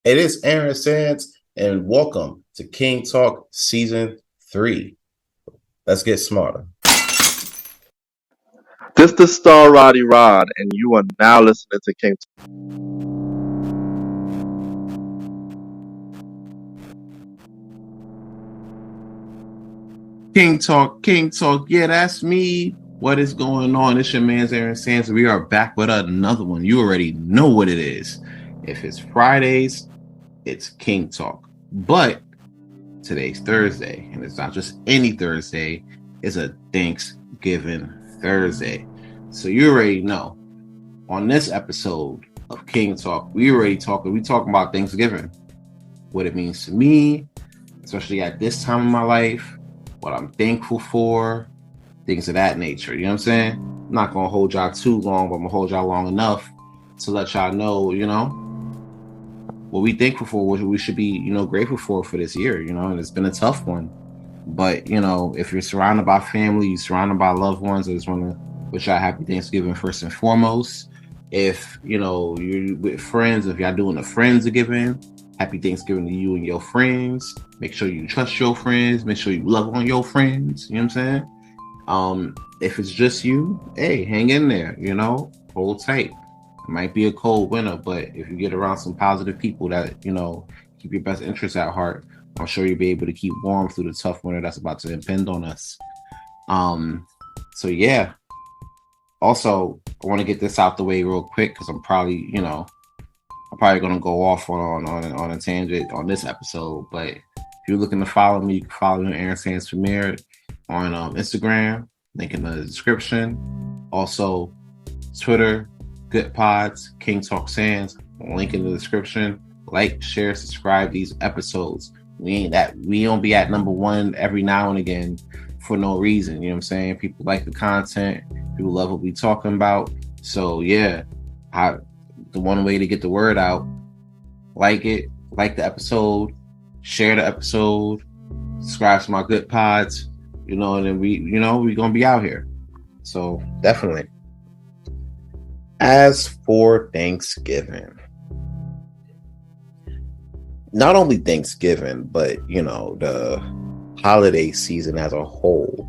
It is Aaron Sands, and welcome to King Talk Season 3. Let's get smarter. This is Star Roddy Rod, and you are now listening to King. King Talk. Yeah, that's me. What is going on? It's your man's Aaron Sands. We are back with another one. You already know what it is. If it's Fridays, it's King Talk. But today's Thursday, and it's not just any Thursday, it's a Thanksgiving Thursday. So you already know. On this episode of King Talk, we talking about Thanksgiving, what it means to me, especially at this time in my life, what I'm thankful for, things of that nature. You know what I'm saying? I'm not gonna hold y'all too long, but I'm gonna hold y'all long enough to let y'all know, what we thankful for, what we should be, grateful for this year, and it's been a tough one. But, if you're surrounded by family, you're surrounded by loved ones, I just want to wish y'all happy Thanksgiving first and foremost. If, you're with friends, if y'all doing a Friendsgiving, happy Thanksgiving to you and your friends. Make sure you trust your friends. Make sure you love on your friends. You know what I'm saying? If it's just you, hey, hang in there, hold tight. It might be a cold winter, but if you get around some positive people that, keep your best interests at heart, I'm sure you'll be able to keep warm through the tough winter that's about to impend on us. So yeah. Also, I want to get this out the way real quick because I'm probably gonna go off on a tangent on this episode. But if you're looking to follow me, you can follow me on Aaron Sands Premier on Instagram, link in the description. Also, Twitter, Good Pods, King Talk Sands, link in the description. Like, share, subscribe these episodes. We don't be at number one every now and again for no reason. You know what I'm saying? People like the content. People love what we talking about. So yeah, the one way to get the word out, like the episode, share the episode, subscribe to my Good Pods, and then we're gonna be out here. So definitely. As for Thanksgiving, not only Thanksgiving, but the holiday season as a whole,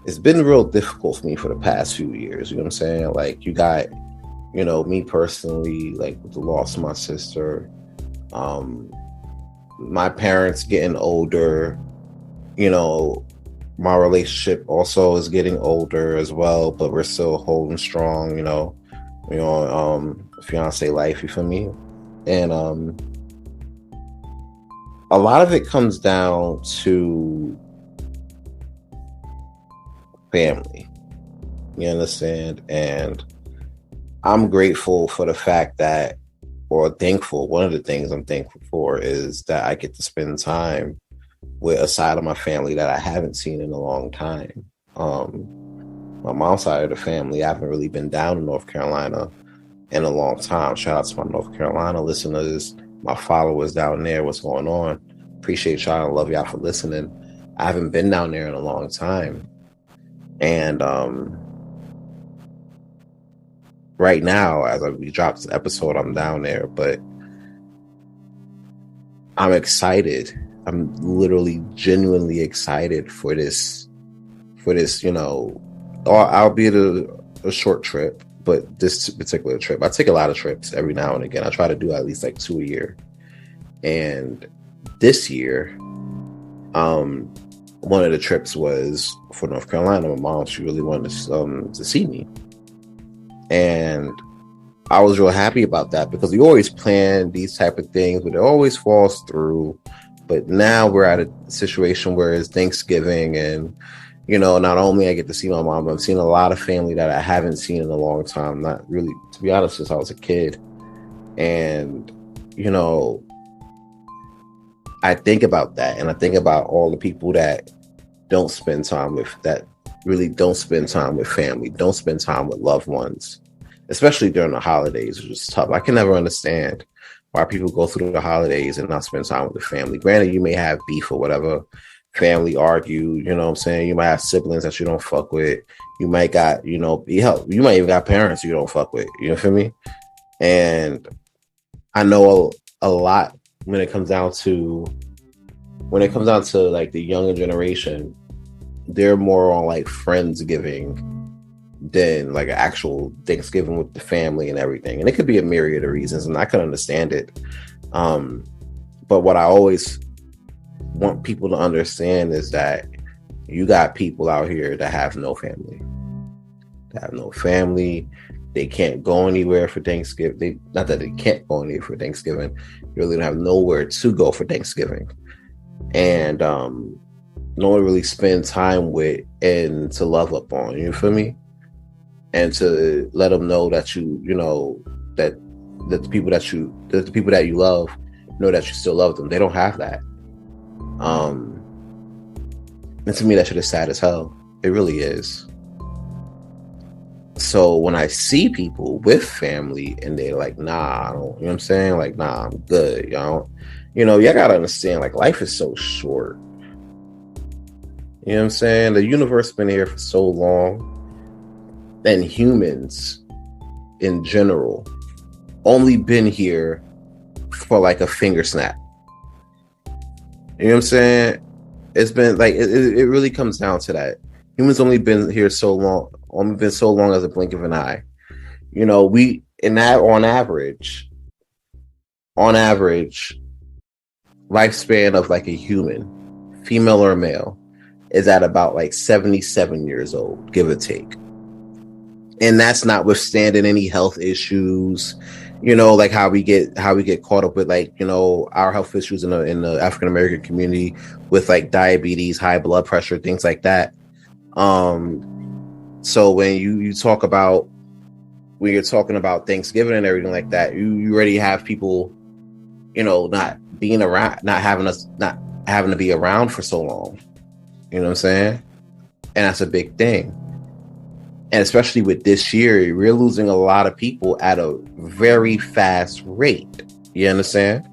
it's been real difficult for me for the past few years. You know what I'm saying? Like, you got, me personally, like with the loss of my sister, my parents getting older, my relationship also is getting older as well, but we're still holding strong, fiance life, you feel me? And a lot of it comes down to family. You understand? And I'm grateful for the fact that, or thankful, one of the things I'm thankful for is that I get to spend time with a side of my family that I haven't seen in a long time. My mom's side of the family, I haven't really been down in North Carolina in a long time. Shout out to my North Carolina listeners, my followers down there. What's going on? Appreciate y'all and love y'all for listening. I haven't been down there in a long time. And right now, as we drop this episode, I'm down there, but I'm excited. I'm literally genuinely excited for this, albeit a short trip, but this particular trip. I take a lot of trips every now and again. I try to do at least like 2 a year. And this year, one of the trips was for North Carolina. My mom, she really wanted to see me. And I was real happy about that because we always plan these type of things, but it always falls through. But now we're at a situation where it's Thanksgiving and, not only I get to see my mom, but I'm seeing a lot of family that I haven't seen in a long time. Not really, to be honest, since I was a kid. And, I think about that, and I think about all the people that don't spend time with, that really don't spend time with family, don't spend time with loved ones, especially during the holidays, which is tough. I can never understand why people go through the holidays and not spend time with the family. Granted, you may have beef or whatever, family argue, you know what I'm saying? You might have siblings that you don't fuck with. You might got, you might even got parents you don't fuck with. You feel me? And I know a lot when it comes down to like the younger generation. They're more on like Friendsgiving than like an actual Thanksgiving with the family and everything. And it could be a myriad of reasons, and I can understand it. But what I always want people to understand is that you got people out here that have no family. They can't go anywhere for Thanksgiving. Not that they can't go anywhere for Thanksgiving. You really don't have nowhere to go for Thanksgiving. And no one really spend time with and to love up on. You feel me? And to let them know that you know that the people that you love know that you still love them. They don't have that. And to me, that shit is sad as hell. It really is. So when I see people with family and they're like, nah, I don't, you know what I'm saying? Like, nah, I'm good, y'all. Y'all gotta understand, like, life is so short. You know what I'm saying? The universe been here for so long. And humans in general only been here for like a finger snap. You know what I'm saying? It's been like it really comes down to that. Humans only been here so long, as a blink of an eye. We in that on average, lifespan of like a human, female or male, is at about like 77 years old, give or take. And that's notwithstanding any health issues, like how we get caught up with like, our health issues in the African American community with like diabetes, high blood pressure, things like that. So when you're talking about Thanksgiving and everything like that, you already have people, not being around, not having to be around for so long. You know what I'm saying? And that's a big thing. And especially with this year, we're losing a lot of people at a very fast rate. You understand?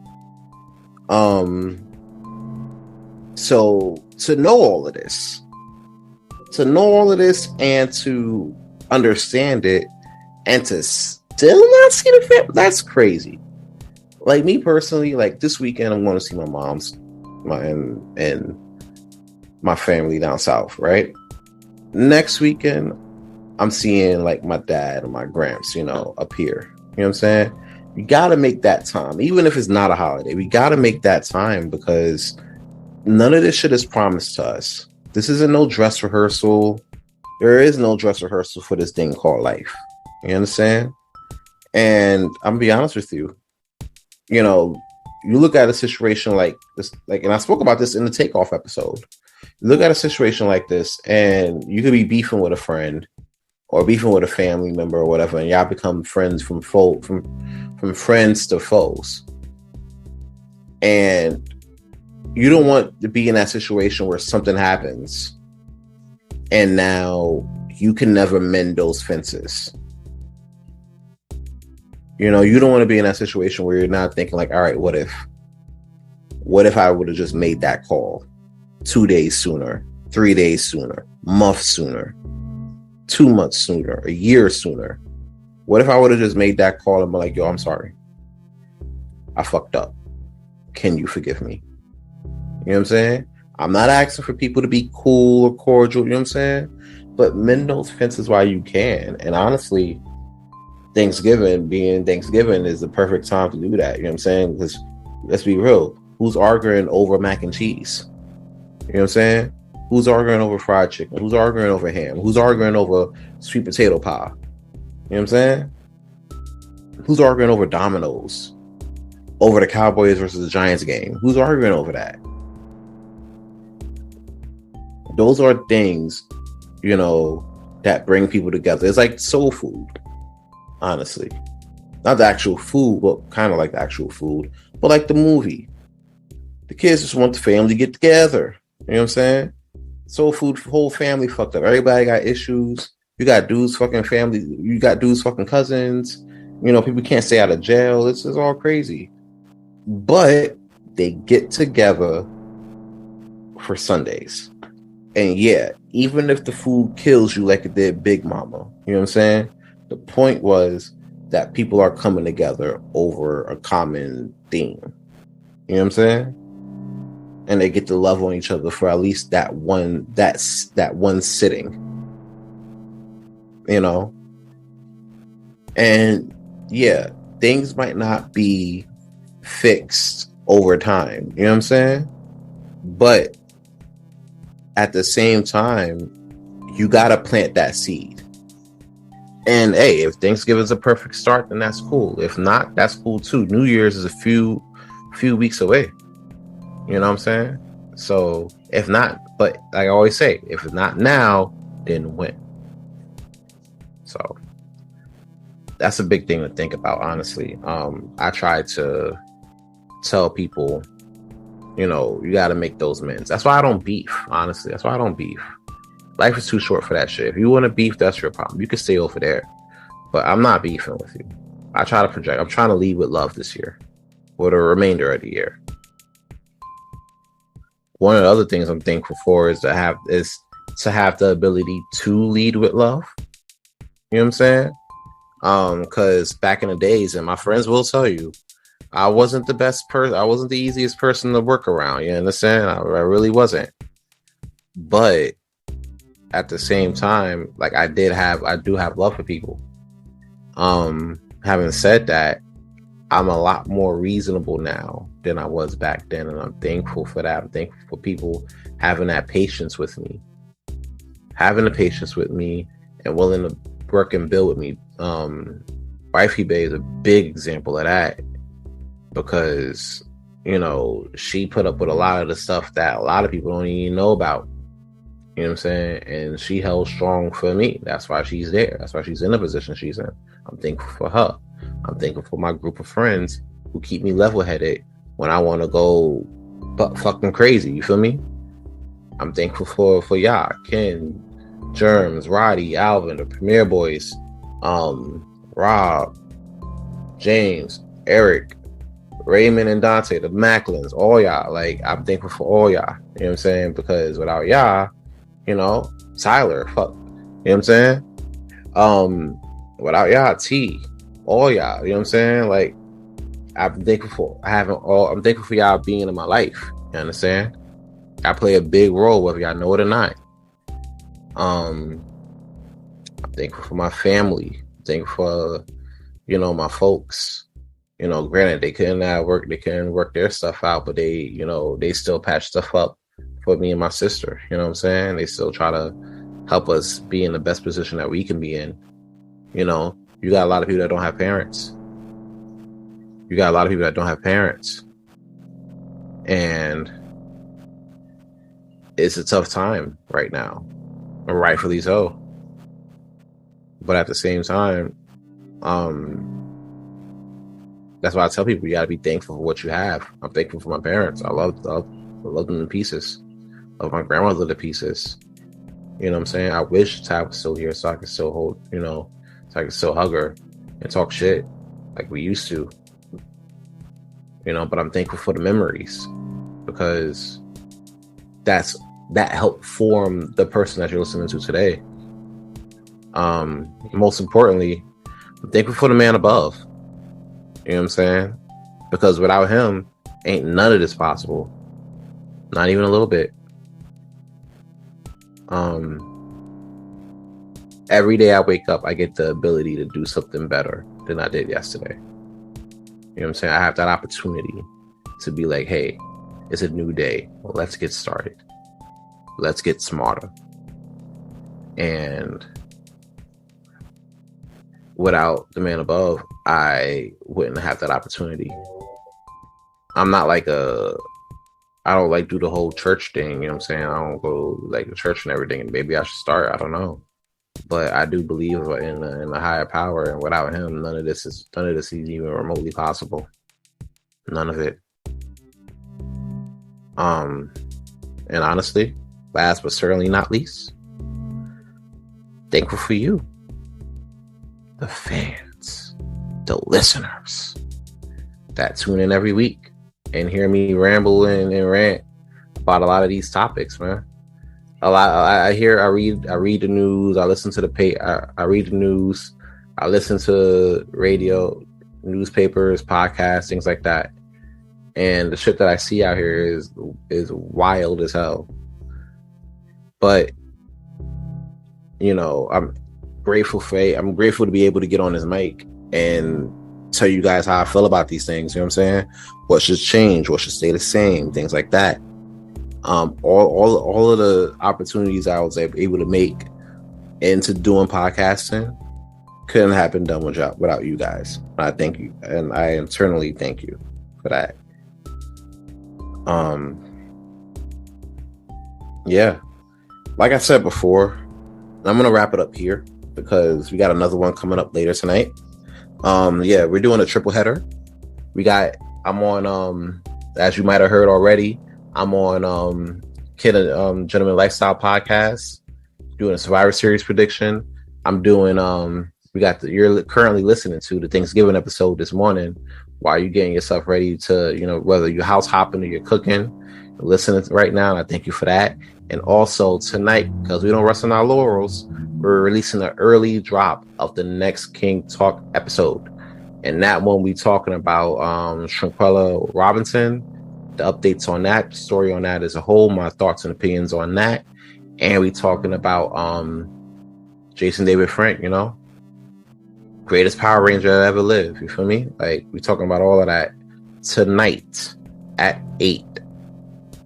So to know all of this and to understand it and to still not see the family, that's crazy. Like me personally, like this weekend, I'm going to see my mom's and my family down south, right? Next weekend, I'm seeing like my dad and my gramps, up here. You know what I'm saying? You got to make that time, even if it's not a holiday. We got to make that time because none of this shit is promised to us. This isn't no dress rehearsal. There is no dress rehearsal for this thing called life. You understand? And I'm gonna be honest with you. You look at a situation like this, and I spoke about this in the Takeoff episode. You look at a situation like this, and you could be beefing with a friend or beefing with a family member or whatever, and y'all become friends from friends to foes. And you don't want to be in that situation where something happens and now you can never mend those fences. You don't want to be in that situation where you're not thinking like, all right, what if I would have just made that call 2 days sooner, 3 days sooner, month sooner, 2 months sooner, a year sooner? What if I would have just made that call and be like, yo, I'm sorry. I fucked up. Can you forgive me? You know what I'm saying? I'm not asking for people to be cool or cordial, you know what I'm saying? But mend those fences while you can. And honestly, Thanksgiving is the perfect time to do that. You know what I'm saying? Because let's be real. Who's arguing over mac and cheese? You know what I'm saying? Who's arguing over fried chicken? Who's arguing over ham? Who's arguing over sweet potato pie? You know what I'm saying? Who's arguing over dominoes? Over the Cowboys versus the Giants game? Who's arguing over that? Those are things, that bring people together. It's like soul food, honestly. Not the actual food, but kind of like the actual food, but like the movie. The kids just want the family to get together. You know what I'm saying? Soul food, whole family fucked up. Everybody got issues. You got dudes fucking family. You got dudes fucking cousins. People can't stay out of jail. This is all crazy. But they get together for Sundays. And yeah, even if the food kills you like it did Big Mama, you know what I'm saying? The point was that people are coming together over a common theme. You know what I'm saying? And they get to love on each other for at least that one sitting. You know? And yeah, things might not be fixed over time. You know what I'm saying? But at the same time, you gotta plant that seed. And hey, if Thanksgiving's a perfect start, then that's cool. If not, that's cool too. New Year's is a few weeks away. You know what I'm saying? So if not, but like I always say, if it's not now, then when? So that's a big thing to think about, honestly. I try to tell people, you know, you got to make those amends. That's why I don't beef, honestly. That's why I don't beef. Life is too short for that shit. If you want to beef, that's your problem. You can stay over there. But I'm not beefing with you. I try to project. I'm trying to lead with love this year, for the remainder of the year. One of the other things I'm thankful for is to have the ability to lead with love. You know what I'm saying? Because back in the days, and my friends will tell you, I wasn't the best person. I wasn't the easiest person to work around. You understand? I really wasn't. But at the same time, like I do have love for people. Having said that, I'm a lot more reasonable now than I was back then, and I'm thankful for that. I'm thankful for people having that patience with me, and willing to work and build with me. Wifey Bay is a big example of that, because you know she put up with a lot of the stuff that a lot of people don't even know about. You know what I'm saying? And she held strong for me. That's why she's there. That's why she's in the position she's in. I'm thankful for her. I'm thankful for my group of friends who keep me level-headed when I want to go fucking crazy. You feel me? I'm thankful for y'all, Ken, Germs, Roddy, Alvin, the Premier Boys, Rob, James, Eric, Raymond and Dante, the Macklins, all y'all. Like, I'm thankful for all y'all. You know what I'm saying? Because without y'all, you know, Tyler, fuck. You know what I'm saying? Without y'all, T, all y'all. You know what I'm saying? Like, I'm thankful I'm thankful for y'all being in my life. You understand? I play a big role, whether y'all know it or not. I'm thankful for my family. I'm thankful for, you know, my folks. You know, granted, they couldn't work their stuff out, but they, you know, they still patch stuff up for me and my sister. You know what I'm saying? They still try to help us be in the best position that we can be in. You know, you got a lot of people that don't have parents. And it's a tough time right now. Rightfully so. But at the same time, that's why I tell people you gotta be thankful for what you have. I'm thankful for my parents. I love them to pieces. I love my grandmother to pieces. You know what I'm saying? I wish Ty was still here so I could still hold, you know, so I could still hug her and talk shit like we used to. You know, but I'm thankful for the memories, because that helped form the person that you're listening to today. Most importantly, I'm thankful for the man above. You know what I'm saying? Because without him, ain't none of this possible. Not even a little bit. Every day I wake up, I get the ability to do something better than I did yesterday. You know what I'm saying? I have that opportunity to be like, hey, it's a new day. Well, let's get started. Let's get smarter. And without the man above, I wouldn't have that opportunity. I'm not like I don't like do the whole church thing. You know what I'm saying? I don't go like to church and everything. And maybe I should start. I don't know. But I do believe in a higher power, and without him, none of this is even remotely possible. None of it. And honestly, last but certainly not least, thankful for you, the fans, the listeners that tune in every week and hear me ramble and rant about a lot of these topics, man. I read the news. I listen to I read the news. I listen to radio, newspapers, podcasts, things like that. And the shit that I see out here is wild as hell. But I'm grateful to be able to get on this mic and tell you guys how I feel about these things. You know what I'm saying? What should change? What should stay the same? Things like that. All of the opportunities I was able to make into doing podcasting couldn't have been done without you guys. I thank you, and I internally thank you for that. Yeah, like I said before, I'm gonna wrap it up here because we got another one coming up later tonight. Yeah, we're doing a triple header. I'm on as you might have heard already, I'm on Kid Gentleman Lifestyle Podcast, doing a Survivor Series prediction. I'm doing you're currently listening to the Thanksgiving episode this morning while you're getting yourself ready to, whether you're house hopping or you're cooking, listening right now, and I thank you for that. And also tonight, because we don't rest on our laurels, we're releasing an early drop of the next King Talk episode. And that one we talking about Shrinquella Robinson, the updates on that, story on that as a whole, my thoughts and opinions on that. And we talking about Jason David Frank, greatest Power Ranger that ever lived. You feel me? Like, we talking about all of that tonight at 8.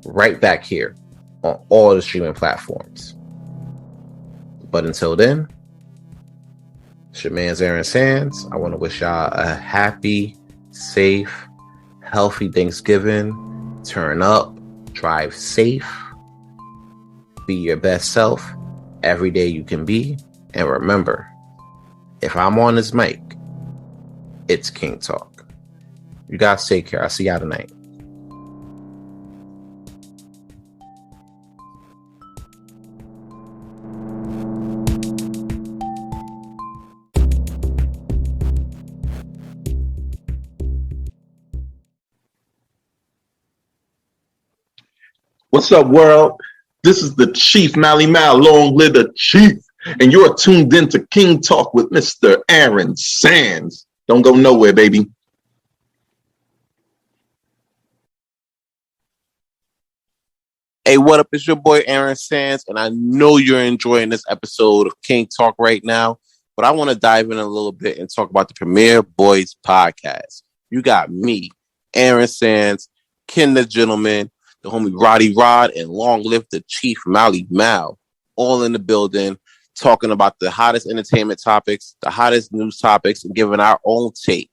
Right back here on all the streaming platforms. But until then, it's your man's Aaron Sands. I want to wish y'all a happy, safe, healthy Thanksgiving. Turn up, drive safe, be your best self every day you can be. And remember, if I'm on this mic, it's King Talk. You guys take care. I'll see y'all tonight. What's up, world? This is the Chief Mally Mal. Long live the Chief. And you're tuned in to King Talk with Mr. Aaron Sands. Don't go nowhere, baby. Hey, what up? It's your boy Aaron Sands, and I know you're enjoying this episode of King Talk right now, but I want to dive in a little bit and talk about the Premier Boys podcast. You got me, Aaron Sands, Ken the Gentleman, the homie Roddy Rod, and long live the Chief Mally Mal, all in the building, talking about the hottest entertainment topics, the hottest news topics, and giving our own take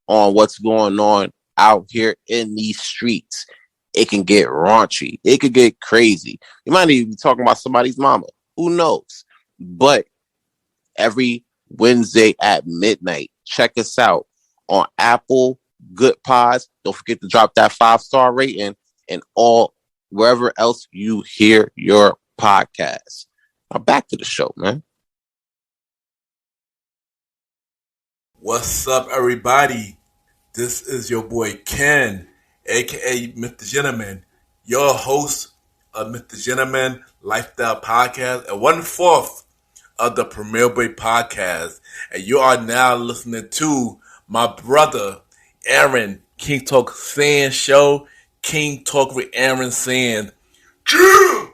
on what's going on out here in these streets. It can get raunchy. It could get crazy. You might even be talking about somebody's mama. Who knows? But every Wednesday at midnight, check us out on Apple, Good Pods. Don't forget to drop that 5-star rating and all wherever else you hear your podcast. Now back to the show, man. What's up, everybody? This is your boy Ken, aka Mr. Gentleman, your host of Mr. Gentleman Lifestyle Podcast and 1/4 of the Premier Boy Podcast. And you are now listening to my brother Aaron King Talk Sands show, King Talk with Aaron Sands. Yeah!